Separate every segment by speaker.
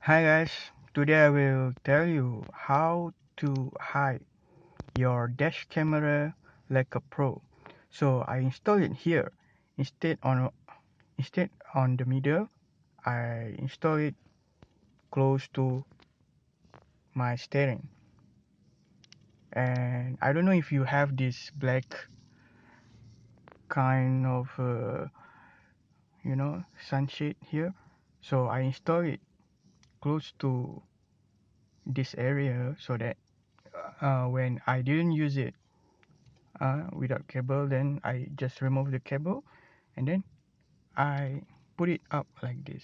Speaker 1: Hi guys, today I will tell you how to hide your dash camera like a pro. So I install it here. Instead on the middle, I install it close to my steering. And I don't know if you have this black kind of sunshade here. So I install it close to this area so that when I didn't use it without cable, then I just remove the cable and then I put it up like this,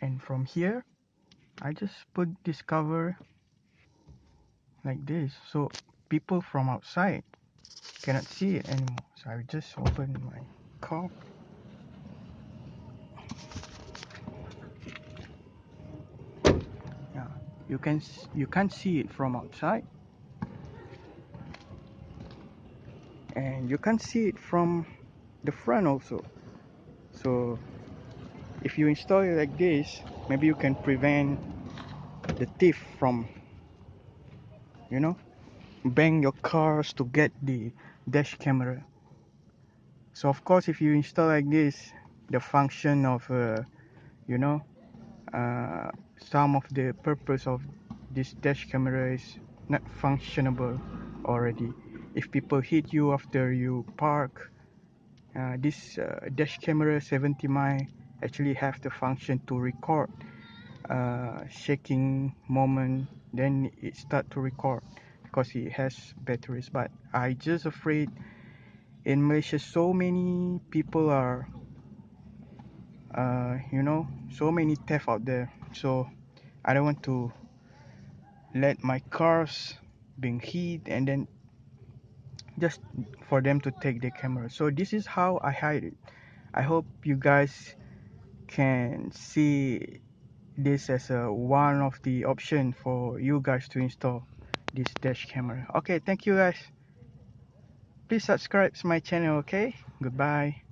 Speaker 1: and from here I just put this cover like this so people from outside cannot see it anymore. So I just open my car. Yeah, you can't see it from outside, and you can't see it from the front also. So if you install it like this, maybe you can prevent the thief from you know bang your cars to get the dash camera. So of course if you install like this, the function of you know uh, some of the purpose of this dash camera is not functionable already. If people hit you after you park, this dash camera 70 mm actually have the function to record shaking moment, then it start to record because it has batteries. But I just afraid in Malaysia so many people are so many theft out there, so I don't want to let my cars being hit and then just for them to take the camera. So this is how I hide it. I hope you guys can see this as a one of the option for you guys to install this dash camera. Okay, thank you guys. Please subscribe to my channel. Okay, goodbye.